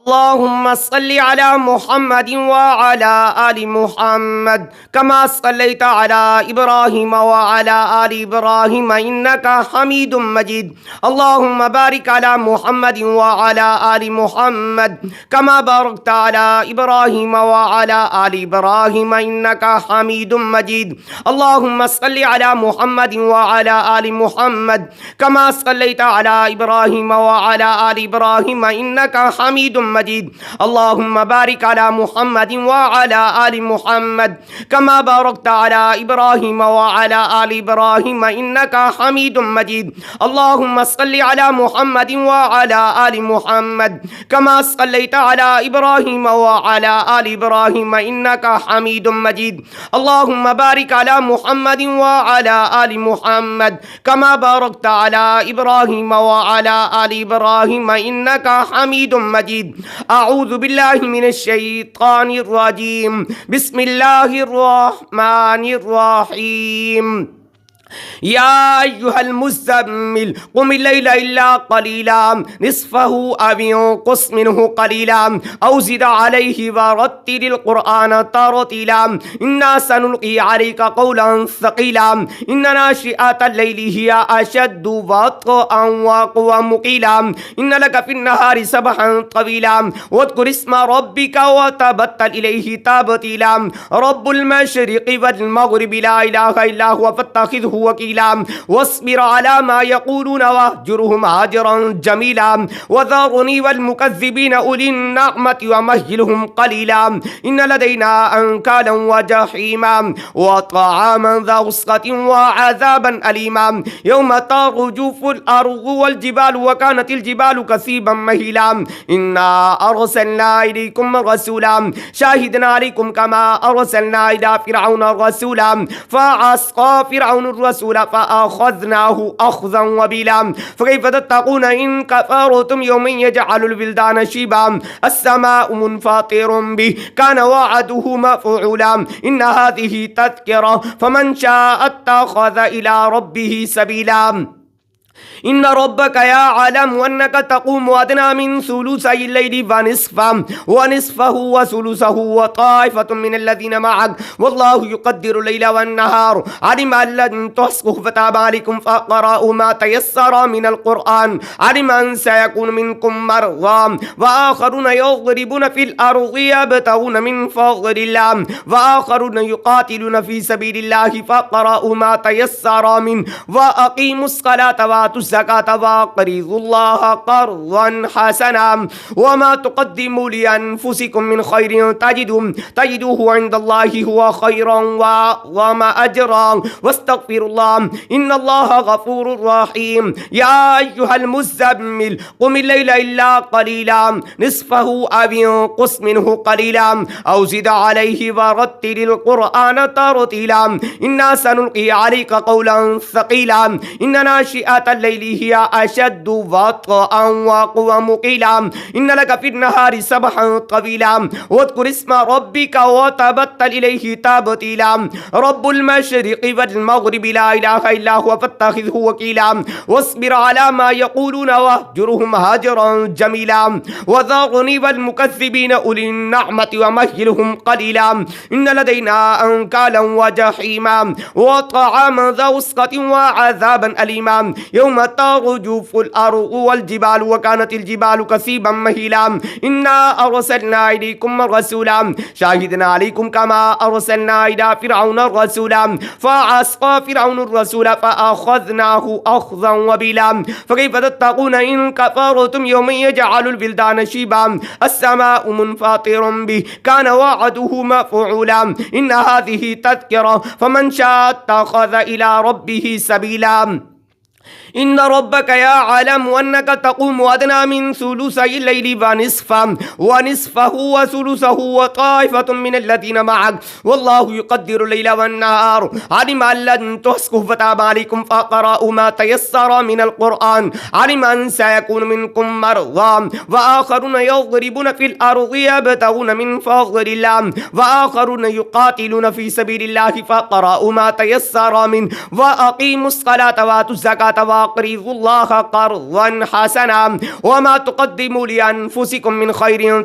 اللهم صل على محمد وعلى آل محمد كما صليت على إبراهيم وعلى آل إبراهيم إنك حميد مجيد. اللهم بارك على محمد وعلى آل محمد كما باركت على إبراهيم وعلى آل إبراهيم إنك حميد مجيد. اللهم صل على محمد وعلى آل محمد كما صليت على إبراهيم وعلى آل إبراهيم إنك حميد مجيد. اللهم بارك على محمد وعلى آل محمد كما باركت على إبراهيم وعلى آل إبراهيم إنك حميد مجيد. اللهم صل على محمد وعلى آل محمد كما صليت على إبراهيم وعلى آل إبراهيم إنك حميد مجيد. اللهم بارك على محمد وعلى آل محمد كما باركت على إبراهيم وعلى آل إبراهيم إنك حميد مجيد. أعوذ بالله من الشيطان الرجيم. بسم الله الرحمن الرحيم. يا أيها المزمل قم الليل إلا قليلا نصفه أو انقص منه قليلا أو زد عليه ورتل القرآن ترتيلا إنا سنلقي عليك قولا ثقيلا إن ناشئة الليل هي أشد وطئا وأقوم مقيلا إن لك في النهار سبحا طويلا واذكر اسم ربك وتبتل إليه تبتيلا رب المشرق والمغرب لا إله إلا هو فاتخذه وكيلا واصبر على ما يقولون واهجرهم هاجرا جميلا وذرني والمكذبين أولي النعمة ومهلهم قليلا إن لدينا أنكالا وجحيما وطعاما ذا غصة وعذابا أليما يوم ترجف الأرض والجبال وكانت الجبال كثيبا مهيلا إنا أرسلنا إليكم رسولا شاهدنا عليكم كما أرسلنا إلى فرعون رسولا فعصى فرعون الرسول فأخذناه أخذا وبيلا فكيف تتقون إن كفرتم يوم يجعل البلدان شيبا السماء منفطر به كان وعده مفعولا إن هذه تذكرة فمن شاء اتخذ إلى ربه سبيلا. إن ربك يعلم أنك تقوم أدنى من ثلثي الليل ونصفه وثلثه وطائفة من الذين معك والله يقدر الليل والنهار علم أن لن تحصوا فتاب عليكم فاقرأوا ما تيسر من القرآن علم أن سيكون منكم مرضى وآخرون يضربون في الأرض يبتغون من فضل الله وآخرون يقاتلون في سبيل الله فاقرأوا ما تيسر منه وأقيموا الصلاة وآتوا الزكاة وأقرضوا الله قرضا حسنا وما تقدموا لأنفسكم من خير تجدوه عند الله هو خيرا وأعظم أجرا واستغفروا الله إن الله غفور رحيم. يا أيها المزمل قم الليل إلا قليلا نصفه أو انقص منه قليلا أو زد عليه ورتل القرآن ترتيلا إنا سنلقي عليك قولا ثقيلا إن ناشئة الليل هي أشد وطئا وأقوم مقيلا إن لك في النهار سبحا طويلا واذكر اسم ربك وتبتل إليه تبتيلا رب المشرق والمغرب لا إله إلا هو فاتخذه وكيلا واصبر على ما يقولون واهجرهم هاجرا جميلا وذرني والمكذبين أولي النعمة ومهلهم قليلا إن لدينا أنكالا وجحيما وطعاما ذا غصة وعذابا أليما يوم ترجف الأرض والجبال وكانت الجبال كثيبا مهيلا إنا أرسلنا إليكم رسولا شاهدنا عليكم كما أرسلنا إلى فرعون رسولا فعصى فرعون الرسول فأخذناه أخذا وبيلا فكيف تتقون إن كفرتم يوم يجعل البلدان شيبا السماء منفطر به كان وعده مفعولا إن هذه تذكرة فمن شاء اتخذ إلى ربه سبيلا. إن ربك يعلم أنك تقوم أدنى من ثلثي الليل ونصفه وثلثه وطائفة من الذين معك والله يقدر الليل والنهار علم أن لن تحصوا فتاب عليكم فاقرأوا ما تيسر من القرآن علم أن سيكون منكم مرضى وآخرون يضربون في الأرض يبتغون من فضل الله وآخرون يقاتلون في سبيل الله فاقرأوا ما تيسر منه وأقيموا الصلاة وآتوا الزكاة وأقرضوا الله قرضا حسنا وما تقدموا لأنفسكم من خير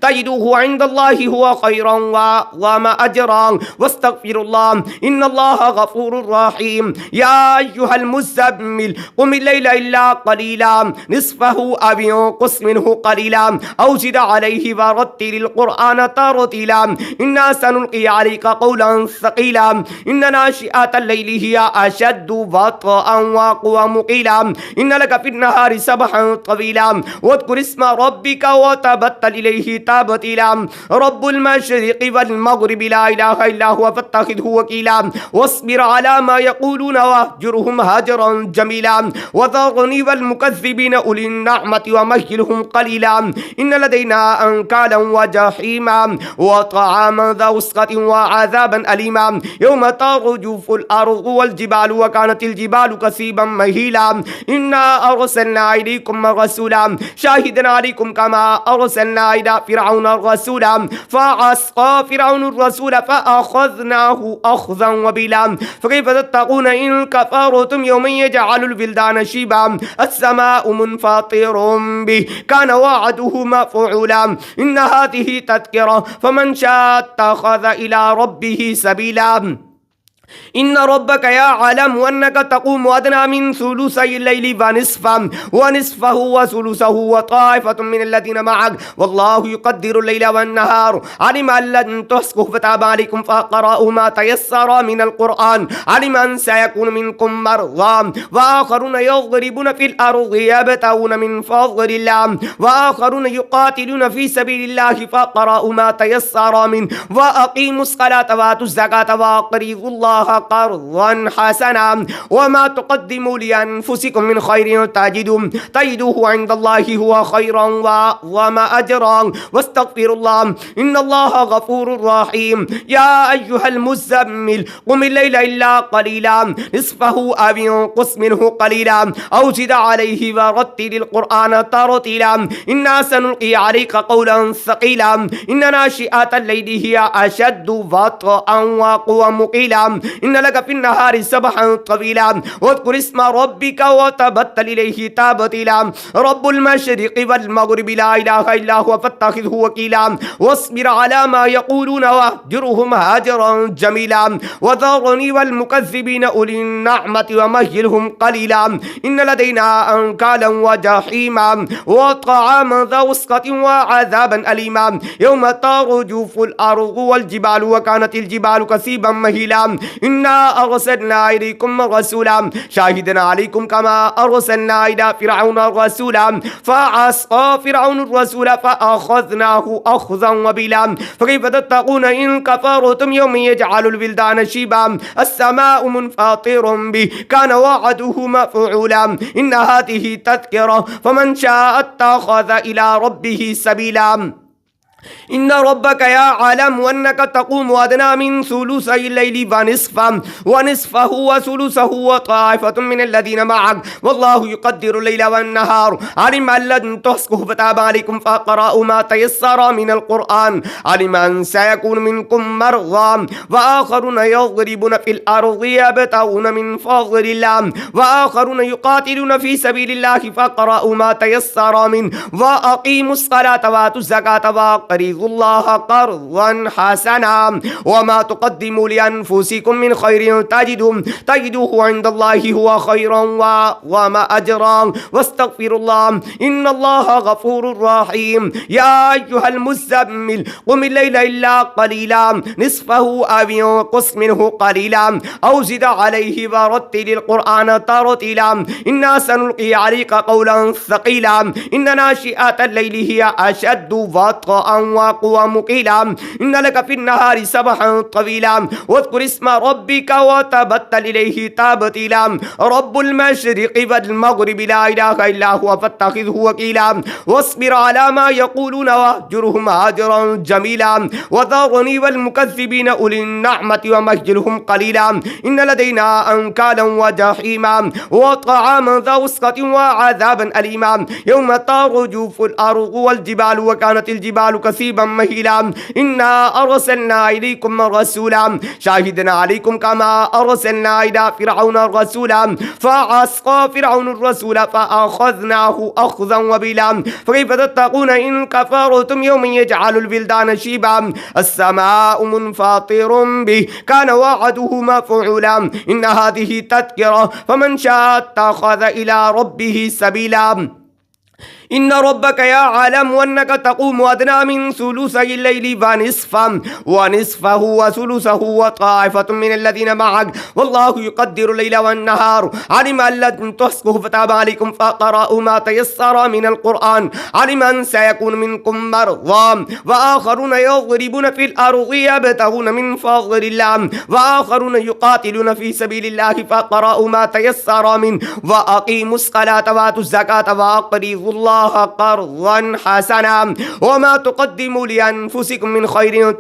تجدوه عند الله هو خيرا وما أجرا واستغفروا الله إن الله غفور رحيم. يا أيها المزمل قم الليل إلا قليلا نصفه أو انقص منه قليلا أو زد عليه ورتل القرآن ترتيلا إنا سنلقي عليك قولا ثقيلا إن ناشئة الليل هي أشد وطئا وأقوم قيلا إن لك في النهار سبحا طويلا واذكر اسم ربك وتبتل إليه تبتيلا رب المشرق والمغرب لا إله إلا هو فاتخذه وكيلا واصبر على ما يقولون واهجرهم هجرا جميلا وذرني والمكذبين أولي النعمة ومهلهم قليلا إن لدينا أنكالا وجحيما وطعاما ذا وسقة وعذابا أليما يوم ترجف الأرض والجبال وكانت الجبال كثيبا مهيلا إنا أرسلنا إليكم رسولا شاهدا عليكم كما أرسلنا إلى فرعون رسولا فعصى فرعون الرسول فأخذناه أخذا وبيلا فكيف تتقون إن كفرتم يوما يجعل البلدان شيبا السماء منفطر به كان وعده مفعولا إن هذه تذكرة فمن شاء اتخذ إلى ربه سبيلا. إن ربك يعلم أنك تقوم أدنى من ثلثي الليل ونصفه وثلثه وطائفة من الذين معك والله يقدر الليل والنهار علم أن لن تحصوا فتاب عليكم فاقرأوا ما تيسر من القرآن علم أن سيكون منكم مرضى وآخرون يضربون في الأرض يبتغون من فضل الله وآخرون يقاتلون في سبيل الله فاقرأوا ما تيسر منه وأقيموا الصلاة وآتوا الزكاة وأقرضوا الله قرضا حسنا وما تقدموا لأنفسكم من خير تجدوه عند الله هو خيرا وما أجرا واستغفروا الله إن الله غفور رحيم. يا أيها المزمل قم الليل إلا قليلا نصفه أو انقص منه قليلا أو زد عليه ورتل القرآن ترتيلا إنا سنلقي عليك قولا ثقيلا إن ناشئة الليل هي أشد وطئا وأقوم قيلا إن لك في النهار سبحا طويلا واذكر اسم ربك وتبتل إليه تبتيلا رب المشرق والمغرب لا إله إلا هو فاتخذه وكيلا واصبر على ما يقولون واهجرهم هجرا جميلا وذرني والمكذبين أولي النعمة ومهلهم قليلا إن لدينا أنكالا وجحيما وطعاما ذا وسقة وعذابا أليما يوم ترجف الأرض والجبال وكانت الجبال كثيبا مهيلا إنا أرسلنا إليكم رسولا شاهدا عليكم كما أرسلنا إلى فرعون رسولا فعصى فرعون الرسول فأخذناه أخذا وبيلا فكيف تتقون إن كفرتم يوما يجعل البلدان شيبا السماء منفطر به كان وعده مفعولا إن هذه تذكرة فمن شاء اتخذ إلى ربه سبيلا. إن ربك يعلم أنك تقوم أدنى من ثلثي الليل ونصفه وثلثه وطائفة من الذين معك والله يقدر الليل والنهار علم أن لن تحصوا فتاب عليكم فاقرأوا ما تيسر من القرآن علم أن سيكون منكم مرضى وآخرون يضربون في الأرض يبتغون من فضل الله وآخرون يقاتلون في سبيل الله فاقرأوا ما تيسر منه وأقيموا الصلاة وآتوا الزكاة وأقرضوا الله قرضا حسنا وما تقدموا لأنفسكم من خير تجدوه عند الله هو خيرا وما أجرا واستغفروا الله إن الله غفور رحيم. يا أيها المزمل قم الليل إلا قليلا نصفه أو انقص منه قليلا أو زد عليه ورتل القرآن ترتيلا إنا سنلقي عليك قولا ثقيلا إن ناشئة الليل هي أشد وطئا وأقوم قيلا إن لك في النهار سبحا طويلا واذكر اسم ربك وتبتل إليه تبتيلا رب المشرق والمغرب لا إله إلا هو فاتخذه وكيلا واصبر على ما يقولون واهجرهم هجرا جميلا وذرني والمكذبين أولي النعمة ومهلهم قليلا إن لدينا أنكالا وجحيما وطعاما ذا وسقة وعذابا أليما يوم ترجف الأرض والجبال وكانت الجبال كسيبا مهيلا إنا أرسلنا إليكم رسولا شاهدا عليكم كما أرسلنا إلى فرعون رسولا فعصى فرعون الرسول فأخذناه أخذا وبلا فكيف تتقون إن كفرتم يوم يجعل البلدان شيبا السماء منفطر به كان وعده مفعولا إن هذه تذكرة فمن شاء اتخذ إلى ربه سبيلا إن ربك يعلم أنك تقوم أدنى من ثلثي الليل ونصفه وثلثه وطائفة من الذين معك والله يقدر الليل والنهار علم أن لن تحصوه فتاب عليكم فقرأوا ما تيسر من القرآن علم أن سيكون منكم مرضى وآخرون يضربون في الأرض يبتغون من فضل الله وآخرون يقاتلون في سبيل الله فقرأوا ما تيسر منه وأقيموا الصلاة وآتوا الزكاة وأقرضوا الله قرضا حسنا وما تقدموا لأنفسكم من خير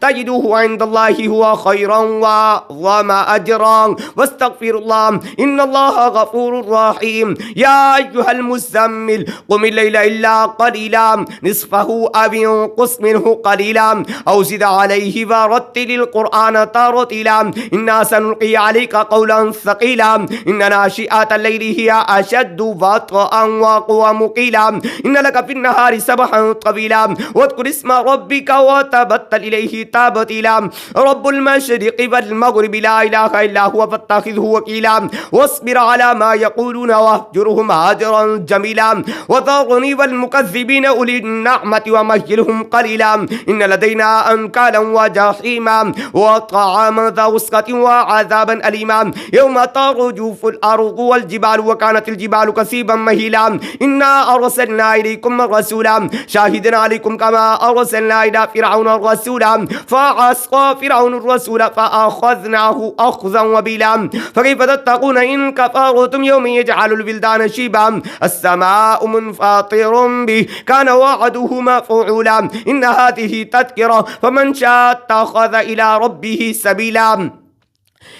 تجدوه عند الله هو خيرا وأعظم أجرا واستغفروا الله إن الله غفور رحيم يا أيها المزمل قم الليل إلا قليلا نصفه أو انقص منه قليلا أو زد عليه ورتل القرآن ترتيلا إنا سنلقي عليك قولا ثقيلا إن ناشئة الليل هي أشد وطئا وأقوى قيلا إن لك في النهار سبحا طويلا واذكر اسم ربك وتبتل إليه تبتيلا رب المشرق والمغرب لا إله إلا هو فاتخذه وكيلا واصبر على ما يقولون واهجرهم هجرا جميلا وذرني والمكذبين أولي النعمة ومهلهم قليلا إن لدينا أنكالا وجحيما وطعاما ذا غصة وعذابا أليما يوم ترجف الأرض والجبال وكانت الجبال كثيبا مهيلا إنا أرسلنا إليكم رسولا شاهدا عليكم كما أرسلنا إلى فرعون رسولا فعصى فرعون الرسول فأخذناه أخذا وبلا فكيف تتقون إن كفرتم يوم يجعل البلدان شيبا السماء منفطر به كان وعده مفعولا إن هذه تذكرة فمن شاء اتخذ إلى ربه سبيلا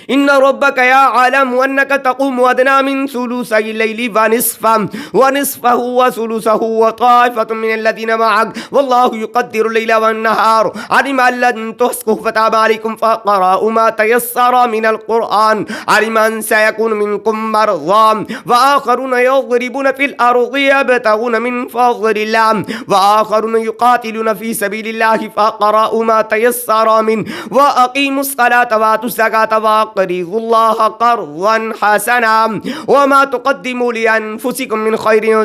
إن ربك يعلم أنك تقوم أدنى من ثلثي الليل ونصفه وثلثه وطائفة من الذين معك والله يقدر الليل والنهار علم أن لن تحصوه فتاب عليكم فقرأوا ما تيسر من القرآن علم أن سيكون منكم مرضى وآخرون يضربون في الأرض يبتغون من فضل الله وآخرون يقاتلون في سبيل الله فقرأوا ما تيسر منه وأقيموا الصلاة وآتوا الزكاة وأقرضوا الله قرضا حسنا وما تقدموا لأنفسكم من خير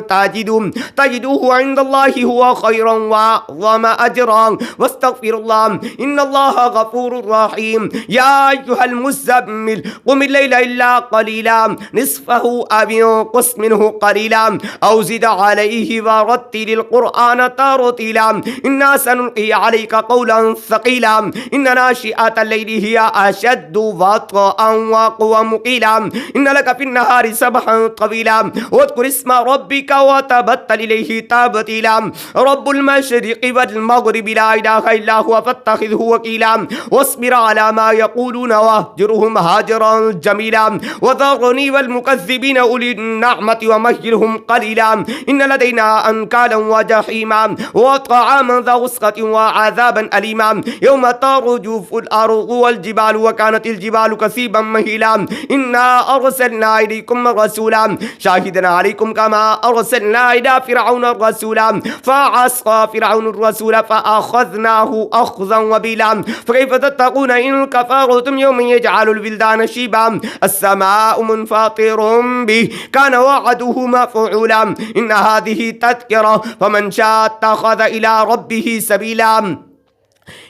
تجدوه عند الله هو خيرا وأعظم أجرا واستغفروا الله إن الله غفور رحيم يا أيها المزمل قم الليل إلا قليلا نصفه أو انقص منه قليلا أو زد عليه ورتل القرآن ترتيلا إنا سنلقي عليك قولا ثقيلا إن ناشئة الليل هي أشد وطئا وأقوى قيلا إن لك في النهار سبحا طويلا واذكر اسم ربك وتبتل إليه تبتيلا رب المشرق والمغرب لا إله إلا هو فاتخذه وكيلا واصبر على ما يقولون واهجرهم هاجرا جميلا وذرني والمكذبين أولي النعمة ومهلهم قليلا إن لدينا أنكالا وجحيما وطعاما ذا غصة وعذابا أليما يوم ترجف الأرض والجبال وكانت الجبال كثيبا مهيلا إنا أرسلنا إليكم رسولا شاهدا عليكم كما أرسلنا إلى فرعون رسولا فعصى فرعون الرسول فأخذناه أخذا وبلا فكيف تتقون إن كفرتم يوم يجعل البلدان شيبا السماء منفطر به كان وعده مفعولا إن هذه تذكرة فمن شاء اتخذ إلى ربه سبيلا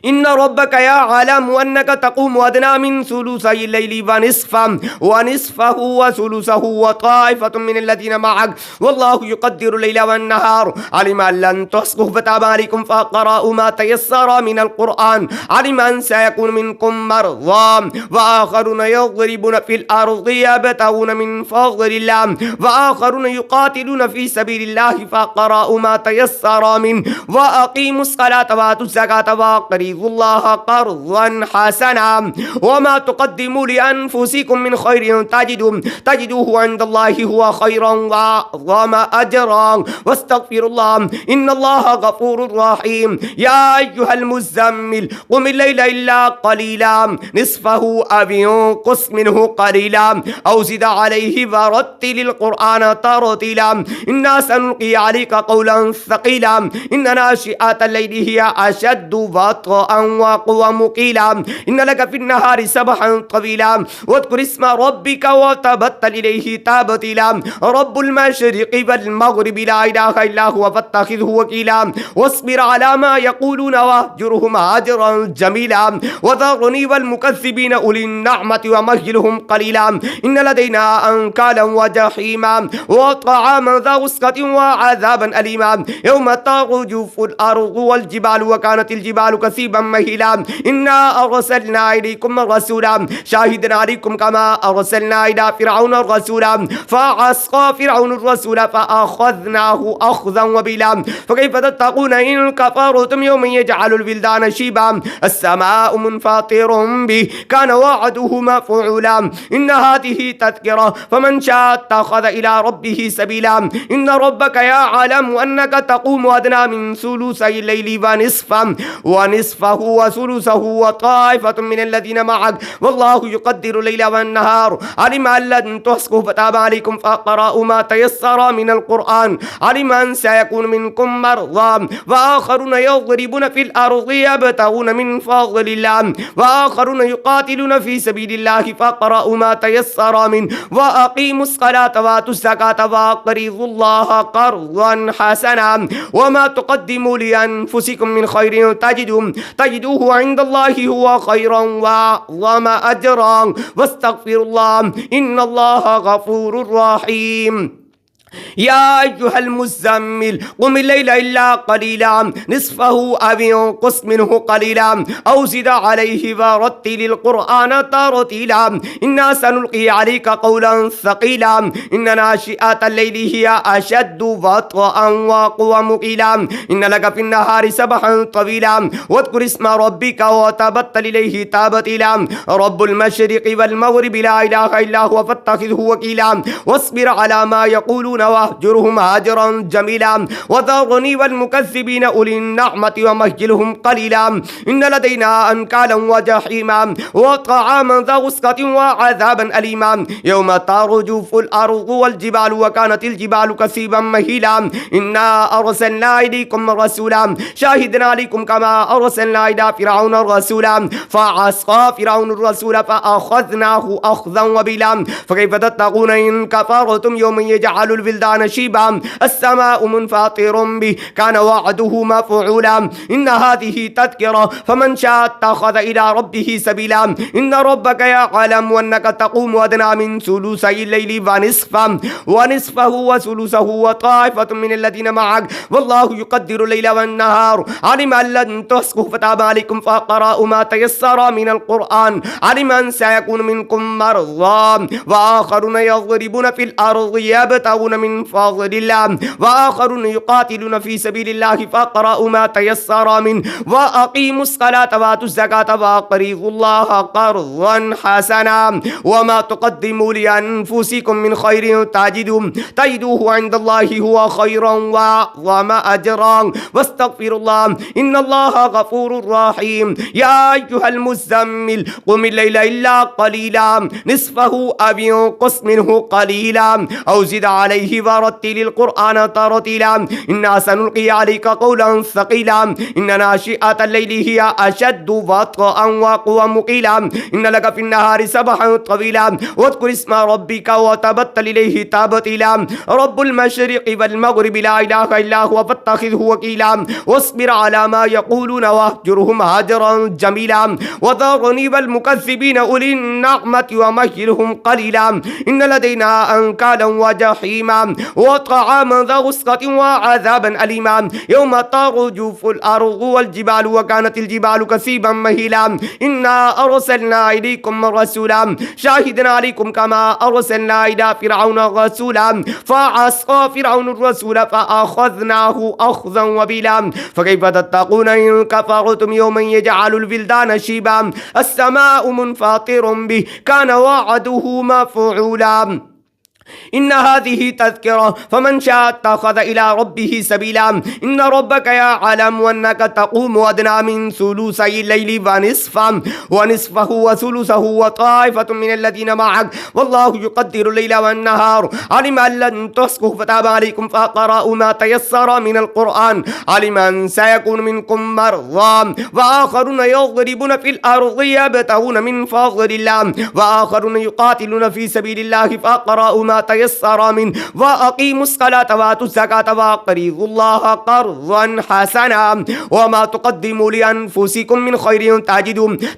إن ربك يعلم أنك تقوم أدنى من ثلثي الليل ونصفه وثلثه وطائفة من الذين معك والله يقدر الليل والنهار علم أن لن تحصوه فتاب عليكم فقرأوا ما تيسر من القرآن علم أن سيكون منكم مرضى وآخرون يضربون في الأرض يبتغون من فضل الله وآخرون يقاتلون في سبيل الله فقرأوا ما تيسر منه وأقيموا الصلاة وآتوا الزكاة فأقرضوا الله قرضا حسنا وما تقدموا لأنفسكم من خير تجدوه عند الله هو خيرا وأعظم أجرا واستغفر الله إن الله غفور رحيم. يا أيها المزمل قم الليل إلا قليلا نصفه أو انقص منه قليلا أو زد عليه ورتل القرآن ترتيلا إنا سنلقي عليك قولا ثقيلا إن ناشئة الليل هي أشد وطئا وأقوم قيلا إن لك في النهار سبحا طويلا واذكر اسم ربك وتبتل إليه تبتيلا رب المشرق والمغرب لا إله إلا هو فاتخذه وكيلا واصبر على ما يقولون واهجرهم هجرا جميلا وذرني والمكذبين أولي النعمة ومهلهم قليلا إن لدينا أنكالا وجحيما وطعاما ذا غصة وعذابا أليما يوم ترجف الأرض والجبال وكانت الجبال كثيبا مهيلا إنا أرسلنا إليكم رسولا شاهدا عليكم كما أرسلنا إلى فرعون رسولا فعصى فرعون الرسول فأخذناه أخذا وبلا فكيف تتقون إن كفرتم يوم يجعل الولدان شيبا السماء منفطر به كان وعده مفعولا إن هذه تذكرة فمن شاء اتخذ إلى ربه سبيلا إن ربك يعلم أنك تقوم أدنى من ثلثي الليل ونصفه وثلثه وطائفة من الذين معك والله يقدر الليل والنهار علم أن لن تحصوا فتاب عليكم فاقرأوا ما تيسر من القرآن علم أن سيكون منكم مرضى وآخرون يضربون في الأرض يبتغون من فضل الله وآخرون يقاتلون في سبيل الله فاقرأوا ما تيسر منه وأقيموا الصلاة وآتوا الزكاة وأقرضوا الله قرضا حسنا وما تقدموا لأنفسكم من خير تجدوه عند الله هو خيرا وأعظم أجرا واستغفر الله إن الله غفور رحيم. يا أيها المزمل قم الليل إلا قليلا نصفه أو انقص منه قليلا أو زد عليه ورتل القرآن ترتيلا إنا سنلقي عليك قولا ثقيلا إن ناشئة الليل هي أشد وطئا وأقوم قيلا إن لك في النهار سبحا طويلا واذكر اسم ربك وتبتل إليه تبتيلا رب المشرق والمغرب لا إله إلا هو فاتخذه وكيلا واصبر على ما يقولون واهجرهم هجرا جميلا وذرني والمكذبين أولي النعمة ومهلهم قليلا إن لدينا أنكالا وجحيما وطعاما ذا غصة وعذابا أليما يوم ترجف الأرض والجبال وكانت الجبال كثيبا مهيلا إنا أرسلنا إليكم رسولا شاهدا عليكم كما أرسلنا إلى فرعون رسولا فعصى فرعون الرسول فأخذناه أخذا وبلا فكيف تتقون إن كفرتم يوم يجعل الولدان شيبا السماء منفطر به كان وعده مفعولا إن هذه تذكرة فمن شاء اتخذ إلى ربه سبيلا إن ربك يعلم أنك تقوم أدنى من ثلثي الليل ونصفه وثلثه وطائفة من الذين معك والله يقدر الليل والنهار علم أن لن تحصوا فتاب عليكم فاقرأوا ما تيسر من القرآن علم أن سيكون منكم مرضى وآخرون يضربون في الأرض يبتغون من فضل الله وآخرون يقاتلون في سبيل الله فاقرأوا ما تيسر منه وأقيموا الصلاة وآتوا الزكاة وأقرضوا الله قرضا حسنا وما تقدموا لأنفسكم من خير تجدوه عند الله هو خيرا وأعظم أجرا واستغفر الله إن الله غفور رحيم. يا أيها المزمل قم الليل إلا قليلا نصفه أو انقص منه قليلا أو زد عليه ورتل القرآن ترتيلا إنا سنلقي عليك قولا ثقيلا إن ناشئة الليل هي أشد وطئا وأقوم قيلا إن لك في النهار سبحا طويلا واذكر اسم ربك وتبتل إليه تبتيلا رب المشرق والمغرب لا إله إلا هو فاتخذه وكيلا واصبر على ما يقولون واهجرهم هجرا جميلا وذرني والمكذبين أولي النعمة ومهلهم قليلا إن لدينا أنكالا وجحيما أليما وطعاما ذا غصة وعذابا أليما يوم ترجف الأرض والجبال وكانت الجبال كثيبا مهيلا إنا أرسلنا إليكم رسولا شاهدا عليكم كما أرسلنا إلى فرعون رسولا فعصى فرعون الرسول فأخذناه أخذا وبيلا فكيف تتقون إن كفرتم يوما يجعل الولدان شيبا السماء منفطر به كان وعده مفعولا إن هذه تذكرة فمن شاء اتخذ إلى ربه سبيلا إن ربك يعلم أنك تقوم أدنى من ثلثي الليل ونصفه وثلثه وطائفة من الذين معك والله يقدر الليل والنهار علم أن لن تحصوا فتاب عليكم فقرأوا ما تيسر من القرآن علم أن سيكون منكم مرضى وآخرون يضربون في الأرض يبتغون من فضل الله وآخرون يقاتلون في سبيل الله فقرأوا ما تيسر منه وأقيموا الصلاة وآتوا الزكاة وأقرضوا الله قرضا حسنا وما تقدموا لأنفسكم من خير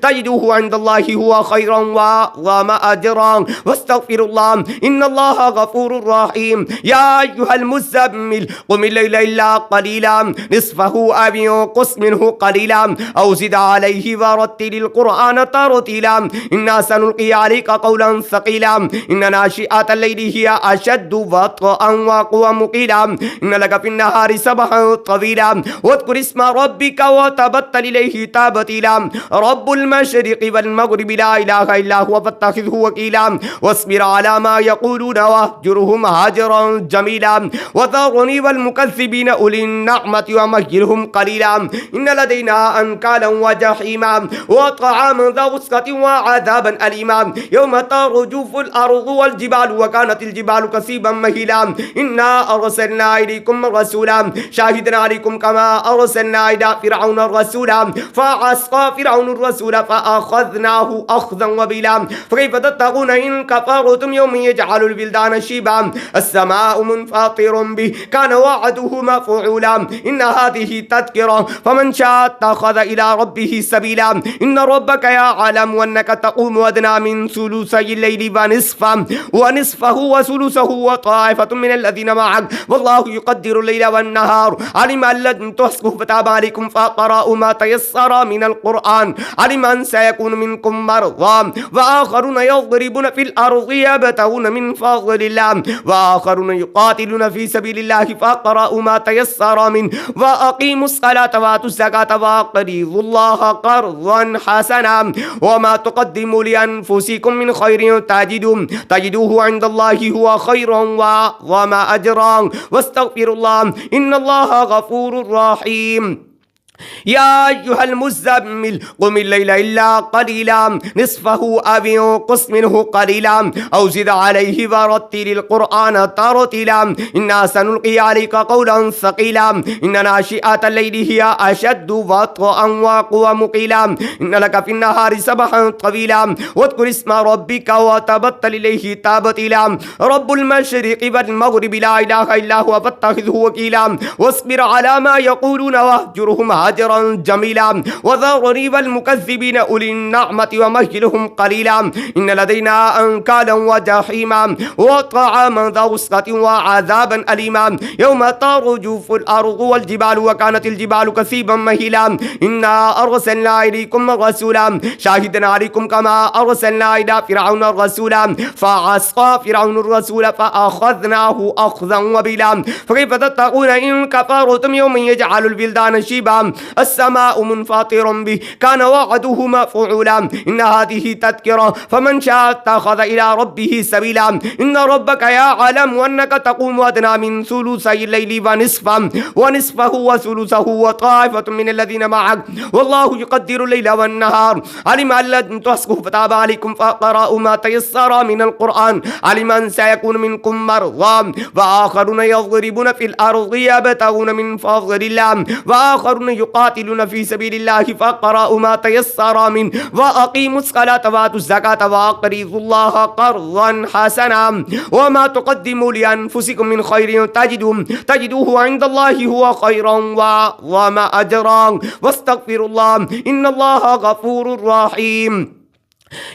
تجدوه عند الله هو خيرا وأعظم أجرا واستغفروا الله إن الله غفور رحيم يا أيها المزمل قم الليل إلا قليلا نصفه أو انقص منه قليلا أو زد عليه ورتل القرآن ترتيلا إنا سنلقي عليك قولا ثقيلا إن ناشئة الليل هي أشد وطئا وأقوم قيلا إن لك في النهار سبحا طويلا واذكر اسم ربك وتبتل إليه تبتيلا رب المشرق والمغرب لا إله إلا هو فاتخذه وكيلا واصبر على ما يقولون واهجرهم هجرا جميلا وذرني والمكذبين أولي النعمة ومهلهم قليلا إن لدينا أنكالا وجحيما وطعاما ذا غصة وعذابا أليما يوم ترجف الأرض والجبال وكانت الجبال كثيبا مهيلا إنا أرسلنا إليكم رسولا شاهدا عليكم كما أرسلنا إلى فرعون رسولا فعصى فرعون الرسول فأخذناه أخذا وبيلا فكيف تتقون إن كفرتم يوم يجعل الولدان شيبا السماء منفطر به كان وعده مفعولا إن هذه تذكرة فمن شاء اتخذ إلى ربه سبيلا إن ربك يعلم أنك تقوم أدنى من ثلثي الليل ونصفه وثلثه وطائفة من الذين معك والله يقدر الليل والنهار علم أن لن تحصوا فتاب عليكم فقرأوا ما تيسر من القرآن علم أن سيكون منكم مرضى وآخرون يضربون في الأرض يبتغون من فضل الله وآخرون يقاتلون في سبيل الله فقرأوا ما تيسر منه وأقيموا الصلاة وآتوا الزكاة وأقرضوا الله قرضا حسنا وما تقدموا لأنفسكم من خير تجدوه عند الله هو خيرا وأعظم أجرا واستغفروا الله إن الله غفور رحيم يا أيها المزمل قم الليل إلا قليلا نصفه أو انقص منه قليلا أو زد عليه ورتل القرآن ترتيلا إنا سنلقي عليك قولا ثقيلا إن ناشئة الليل هي أشد وطئا وأقوم قيلا إن لك في النهار سبحا طويلا واذكر اسم ربك وتبتل إليه تبتيلا رب المشرق والمغرب لا إله إلا هو فاتخذه وكيلا واصبر على ما يقولون واهجرهم هجرا جميلا وذرني والمكذبين أولي النعمة ومهلهم قليلا إن لدينا أنكالا وجحيما وطعاما ذا غصة وعذابا أليما يوم ترجف الأرض والجبال وكانت الجبال كثيبا مهيلا إنا أرسلنا إليكم رسولا شاهدا عليكم كما أرسلنا إلى فرعون رسولا فعصى فرعون الرسول فأخذناه أخذا وبيلا فكيف تتقون إن كفرتم يوم يجعل الولدان شيبا السماء منفطر به كان وعده مفعولا إن هذه تذكرة فمن شاء اتخذ إلى ربه سبيلا إن ربك يعلم أنك تقوم أدنى من ثلثي الليل ونصفه وثلثه وطائفة من الذين معك والله يقدر الليل والنهار علم أن لن تحصوا فتاب عليكم فقرأوا ما تيسر من القرآن علم أن سيكون منكم مرضى وآخرون يضربون في الأرض يبتغون من فضل الله وآخرون يقاتلون في سبيل الله فقرأوا ما تيسر منه وأقيموا الصلاة وآتوا الزكاة وأقرضوا الله قرضا حسنا وما تقدموا لأنفسكم من خير تجدوه عند الله هو خيرا وأعظم أجرا واستغفروا الله إن الله غفور رحيم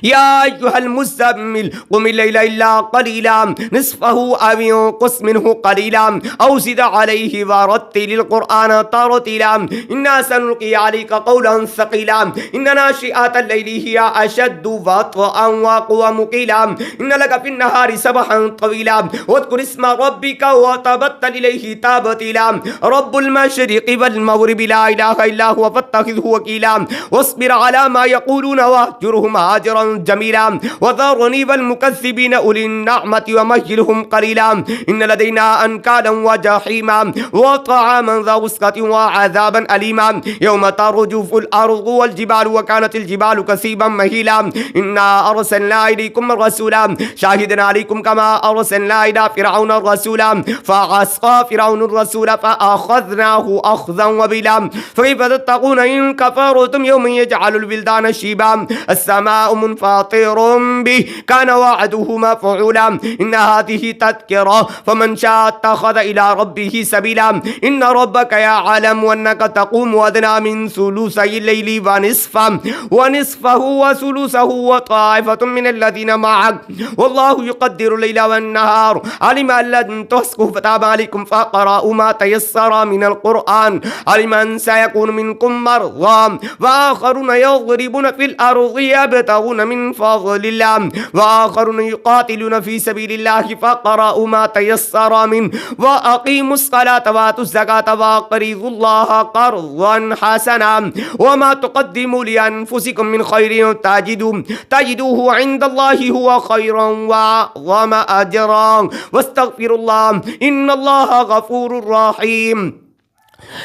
يا أيها المزمل قم الليل إلا قليلا نصفه أو انقص منه قليلا أو زد عليه ورتل القرآن ترتيلا إنا سنلقي عليك قولا ثقيلا إن ناشئة الليل هي أشد وطئا وأقوم قيلا إن لك في النهار سبحا طويلا واذكر اسم ربك وتبتل إليه تبتيلا رب المشرق والمغرب لا إله إلا هو فاتخذه وكيلا واصبر على ما يقولون واهجرهم هاجرا جميلا وذرني والمكذبين أولي النعمة ومهلهم قليلا إن لدينا أنكالا وجحيما وطعاما ذا غصة وعذابا أليما يوم ترجف الأرض والجبال وكانت الجبال كثيبا مهيلا إنا أرسلنا إليكم رسولا شاهدا عليكم كما أرسلنا إلى فرعون رسولا فعصى فرعون الرسول فأخذناه أخذا وبلا فكيف تتقون إن كفرتم يوم يجعل البلدان شيبا السماء منفطر به كان وعده مفعولا إن هذه تذكرة فمن شاء اتخذ إلى ربه سبيلا إن ربك يعلم أنك تقوم أدنى من ثلثي الليل ونصفه وثلثه وطائفة من الذين معك والله يقدر الليل والنهار علم أن لن تحصوا فتاب عليكم فاقرأوا ما تيسر من القرآن علم أن سيكون منكم مرضى وآخرون يضربون في الأرض يبتغون من فضل الله وآخرون يقاتلون في سبيل الله فاقرأوا ما تيسر منه وأقيموا الصلاة وآتوا الزكاة وأقرضوا الله قرضا حسنا وما تقدموا لأنفسكم من خير تجدوه عند الله هو خيرا وأعظم أجرا واستغفروا الله إن الله غفور رحيم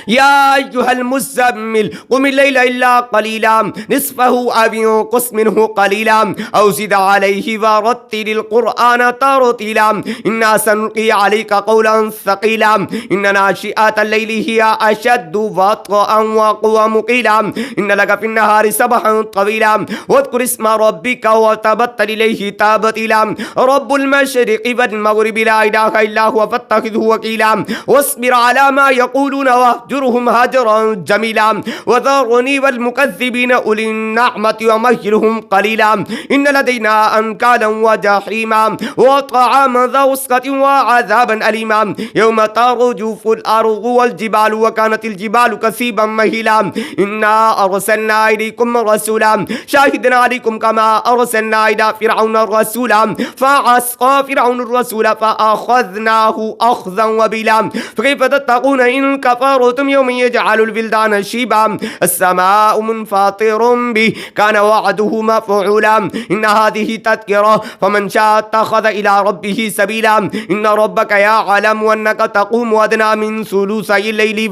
يا أيها المزمل قم الليل إلا قليلا نصفه أو انقص منه قليلا أو زد عليه ورتل القرآن ترتيلا إنا سنلقي عليك قولا ثقيلا إن ناشئة الليل هي أشد وطئا وأقوم قيلا إن لك في النهار سبحا طويلا واذكر اسم ربك وتبتل إليه تبتيلا رب المشرق والمغرب لا إله إلا هو فاتخذه وكيلا واصبر على ما يقولون واهجرهم هجرا جميلا وذرني والمكذبين أولي النعمة ومهلهم قليلا إن لدينا أنكالا وجحيما وطعاما ذا غصة وعذابا أليما يوم ترجف الأرض والجبال وكانت الجبال كثيبا مهيلا إنا أرسلنا إليكم رسولا شاهدا عليكم كما أرسلنا إلى فرعون رسولا فعصى فرعون الرسول فأخذناه أخذا وبلا فكيف تتقون إن كفرتم يوم يجعل البلدان شيبا السماء منفطر به كان وعده مفعولا إن هذه تذكرة فمن شاء اتخذ إلى ربه سبيلا إن ربك يعلم أنك تقوم أدنى من ثلثي الليل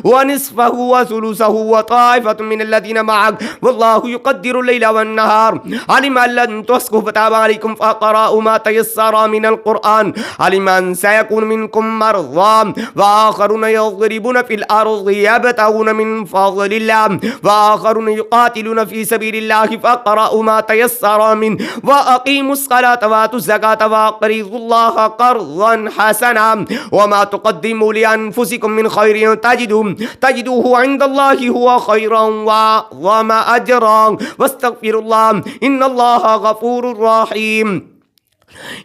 ونصفه وثلثه وطائفة من الذين معك والله يقدر الليل والنهار علم أن لن تحصوا فتاب عليكم فاقرأوا ما تيسر من القرآن علم أن سيكون منكم مرضى وآخرون يضربون في الأرض يبتغون من فضل الله وآخرون يقاتلون في سبيل الله فاقرأوا ما تيسر منه وأقيموا الصلاة وآتوا الزكاة وأقرضوا الله قرضا حسنا وما تقدموا لأنفسكم من خير تجدوه عند الله هو خيرا وأعظم أجرا واستغفروا الله إن الله غفور رحيم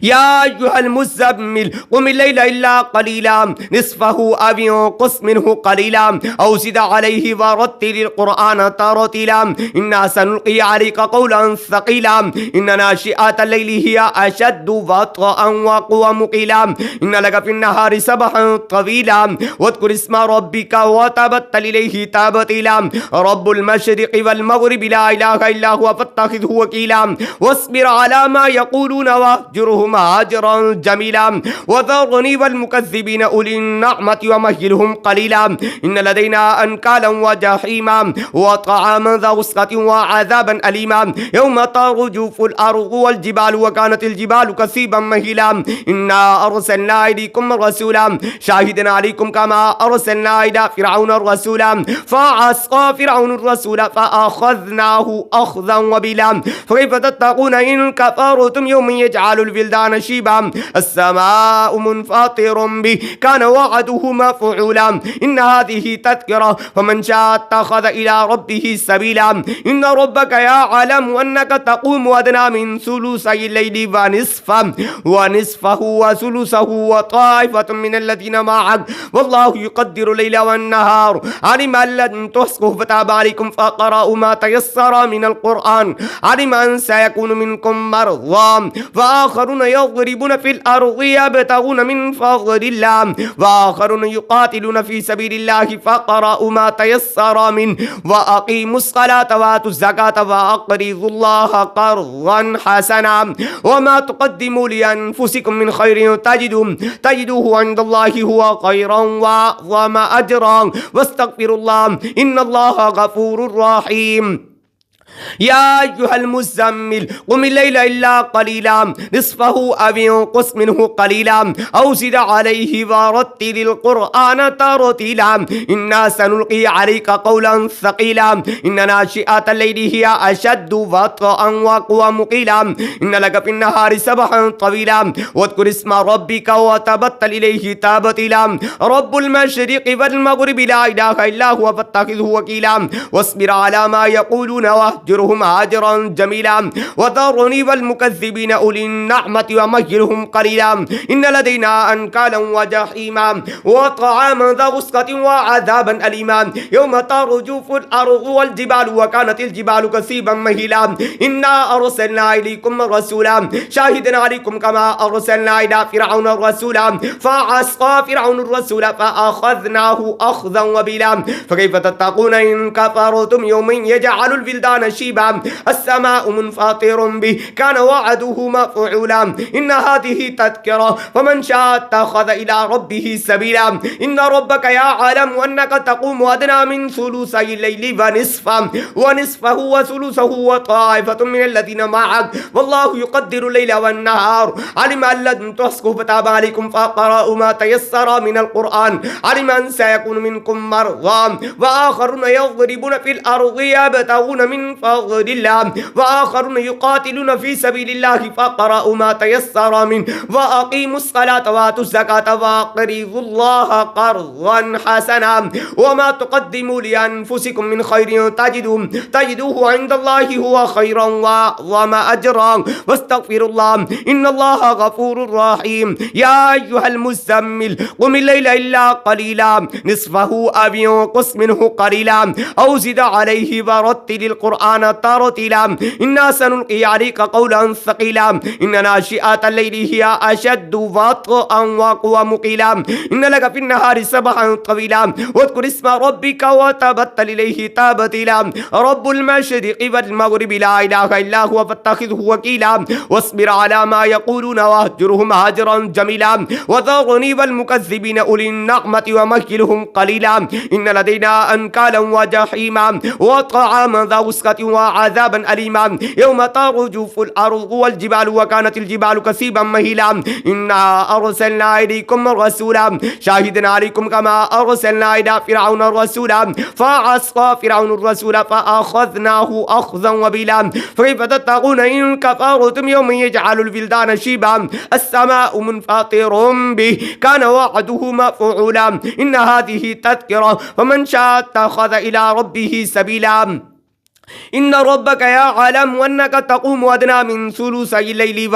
يا أيها المزمل قم الليل إلا قليلا نصفه أو انقص منه قليلا أو زد عليه ورتل القرآن ترتيلا إنا سنلقي عليك قولا ثقيلا إن ناشئة الليل هي أشد وطئا وأقوم قيلا إن لك في النهار سبحا طويلا واذكر اسم ربك وتبتل إليه تبتيلا رب المشرق والمغرب لا إله إلا هو فاتخذه وكيلا واصبر على ما يقولون واهجرهم هاجرا جميلا وذرني والمكذبين أولي النعمة ومهلهم قليلا إن لدينا أنكالا وجحيما وطعاما ذا غصة وعذابا أليما يوم ترجف الأرض والجبال وكانت الجبال كثيبا مهيلا إنا أرسلنا إليكم رسولا شاهدا عليكم كما أرسلنا إلى فرعون رسولا فعصى فرعون الرسول فأخذناه أخذا وبلا فكيف تتقون إن كفرتم يوم يجعل الولدان شيبا السماء منفطر به كان وعده مفعولا إن هذه تذكرة فمن شاء اتخذ إلى ربه سبيلا إن ربك يعلم أنك تقوم أدنى من ثلثي الليل ونصفه وثلثه وطائفة من الذين معك والله يقدر الليل والنهار علم أن لن تحصوا فتاب عليكم فقرأوا ما تيسر من القرآن علم أن سيكون منكم مرضى وآخرون يضربون في الأرض يبتغون من فضل الله وآخرون يقاتلون في سبيل الله فقرأوا ما تيسر منه وأقيموا الصلاة وآتوا الزكاة وأقرضوا الله قرضا حسنا وما تقدموا لأنفسكم من خير تجدوه عند الله هو خيرا وأعظم أجرا واستغفروا الله إن الله غفور رحيم يا أيها المزمل قم الليل إلا قليلا نصفه أو انقص منه قليلا أو زد عليه ورتل القرآن ترتيلا إنا سنلقي عليك قولا ثقيلا إن ناشئة الليل هي أشد وطئا وأقوى مقيلا إن لك في النهار سبحا طويلا واذكر اسم ربك وتبتل إليه تبتيلا رب المشرق والمغرب لا إله إلا هو فاتخذه وكيلا واصبر على ما يقولون واهجرهم هاجرا جميلا وذرني والمكذبين أولي النعمة ومهلهم قليلا إن لدينا أنكالا وجحيما وطعاما ذا غصة وعذابا أليما يوم ترجف الأرض والجبال وكانت الجبال كثيبا مهيلا إنا أرسلنا إليكم رسولا شاهدا عليكم كما أرسلنا إلى فرعون رسولا فعصى فرعون الرسول فأخذناه أخذا وبيلا فكيف تتقون إن كفرتم يوم يجعل الولدان شيبا السماء منفطر به كان وعده مفعولا إن هذه تذكرة فمن شاء اتخذ إلى ربه سبيلا إن ربك يعلم أنك تقوم أدنى من ثلثي الليل ونصفه وثلثه وطائفة من الذين معك والله يقدر الليل والنهار علم أن لن تحصوا فتاب عليكم فقرأوا ما تيسر من القرآن علم أن سيكون منكم مرضى وآخرون يضربون في الأرض يبتغون من فضل الله وآخرون يقاتلون في سبيل الله فقرأوا ما تيسر منه وأقيموا الصلاة وآتوا الزكاة وأقرضوا الله قرضا حسنا وما تقدموا لأنفسكم من خير تجدوه عند الله هو خيرا وأعظم أجرا واستغفروا الله إن الله غفور رحيم يا أيها المزمل قم الليل إلا قليلا نصفه أو انقص منه قليلا أو زد عليه ورتل القرآن ترتيلا إنا سنلقي عليك قولا ثقيلا إن ناشئة الليل هي أشد وطئا وأقوى مقيلا إن لك في النهار سبحا طويلا واذكر اسم ربك وتبتل إليه تبتيلا رب المشرق والمغرب لا إله إلا هو فاتخذه وكيلا واصبر على ما يقولون واهجرهم هاجرا جميلا وذرني والمكذبين أولي النعمة ومهلهم قليلا إن لدينا أنكالا وجحيما وطعاما ذا غصة وعذابا أليما يوم ترجف الأرض والجبال وكانت الجبال كثيبا مهيلا إنا أرسلنا إليكم رسولا شاهدا عليكم كما أرسلنا إلى فرعون رسولا فعصى فرعون الرسول فأخذناه أخذا وبيلا فكيف تتقون إن كفرتم يوم يجعل الولدان شيبا السماء منفطر به كان وعده مفعولا إن هذه تذكرة فمن شاء اتخذ إلى ربه سبيلا إن ربك يعلم أنك تقوم أدنى من ثلثي الليل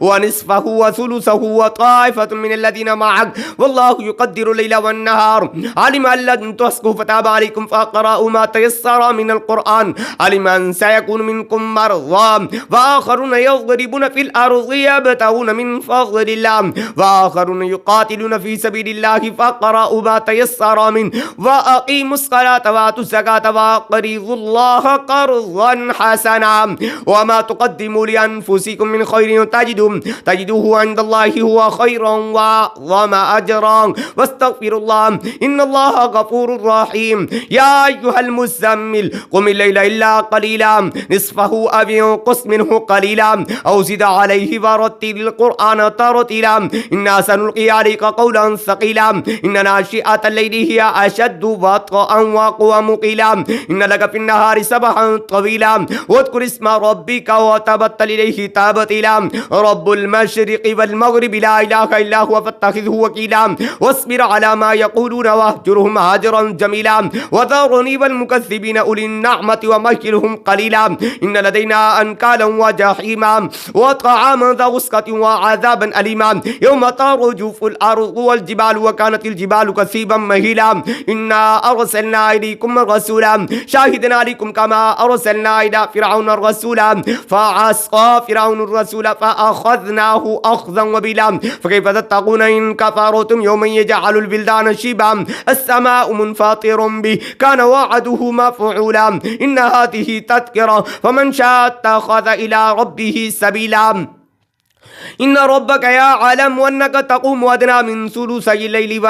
ونصفه وثلثه وطائفة من الذين معك والله يقدر الليل والنهار علم أن لن تحصوا فتاب عليكم فقرأوا ما تيسر من القرآن علم أن سيكون منكم مرضى وآخرون يضربون في الأرض يبتغون من فضل الله وآخرون يقاتلون في سبيل الله فقرأوا ما تيسر منه وأقيموا الصلاة وآتوا الزكاة وأقرضوا الله قرضا حسنا وما تقدموا لأنفسكم من خير تجدوه عند الله هو خيرا وأعظم أجرا واستغفروا الله إن الله غفور رحيم يا أيها المزمل قم الليل إلا قليلا نصفه أو انقص منه قليلا أو زد عليه ورتل القرآن ترتيلا إنا سنلقي عليك قولا ثقيلا إن ناشئة الليل هي أشد وطئا وأقوى مقيلا إن لك في النهار سبحا سبحا طويلا واذكر اسم ربك وتبتل إليه تبتيلا رب المشرق والمغرب لا إله إلا هو فاتخذه وكيلا واصبر على ما يقولون واهجرهم هاجرا جميلا وذرني والمكذبين أولي النعمة ومهلهم قليلا إن لدينا أنكالا وجحيما وطعاما ذا غصة وعذابا أليما يوم ترجف الأرض والجبال وكانت الجبال كثيبا مهيلا إنا أرسلنا إليكم رسولا شاهدا عليكم كما أرسلنا إلى فرعون الرسول فعصى فرعون الرسول فأخذناه أخذا وبلا فكيف تتقون إن كفرتم يوما يجعل البلدان شيبا السماء منفطر به كان وعده مفعولا إن هذه تذكرة فمن شاء اتخذ إلى ربه سبيلا إن ربك يعلم أنك تقوم أدنى من ثلثي الليل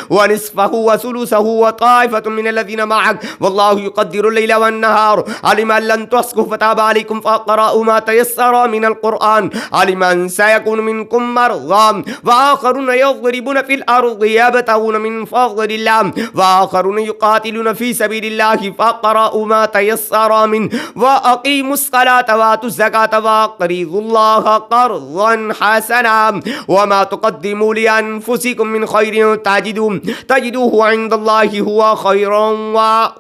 ونصفه وثلثه وطائفة من الذين معك والله يقدر الليل والنهار علم أن لن تحصوا فتاب عليكم فاقرأوا ما تيسر من القرآن علم أن سيكون منكم مرضى وآخرون يضربون في الأرض يبتغون من فضل الله وآخرون يقاتلون في سبيل الله فاقرأوا ما تيسر منه وأقيموا الصلاة وآتوا الزكاة وأقرضوا الله قرضا حسنا وما تقدموا لأنفسكم من خير تجدوه عند الله هو خيرا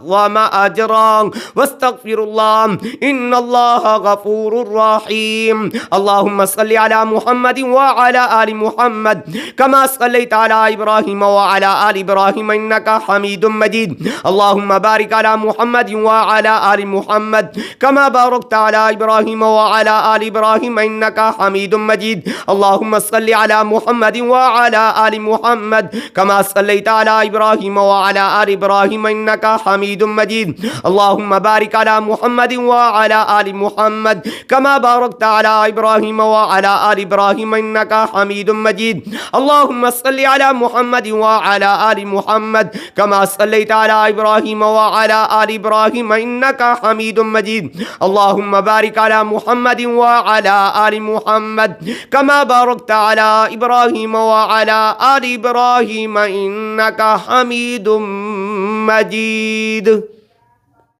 وما أجرا واستغفر الله إن الله غفور رحيم اللهم صل على محمد وعلى آل محمد كما صليت على إبراهيم وعلى آل إبراهيم إنك حميد مجيد اللهم بارك على محمد وعلى آل محمد كما باركت على إبراهيم وعلى آل إبراهيم إنك حميد مجيد اللهم صل على محمد وعلى آل محمد كما صليت على إبراهيم وعلى آل إبراهيم إنك حميد مجيد اللهم بارك على محمد وعلى آل محمد كما باركت على إبراهيم وعلى آل إبراهيم إنك حميد مجيد اللهم صل على محمد وعلى آل محمد كما صليت على إبراهيم وعلى آل إبراهيم إنك حميد مجيد اللهم بارك على محمد وعلى آل محمد كما باركت على إبراهيم وعلى آل إبراهيم إنك حميد مجيد.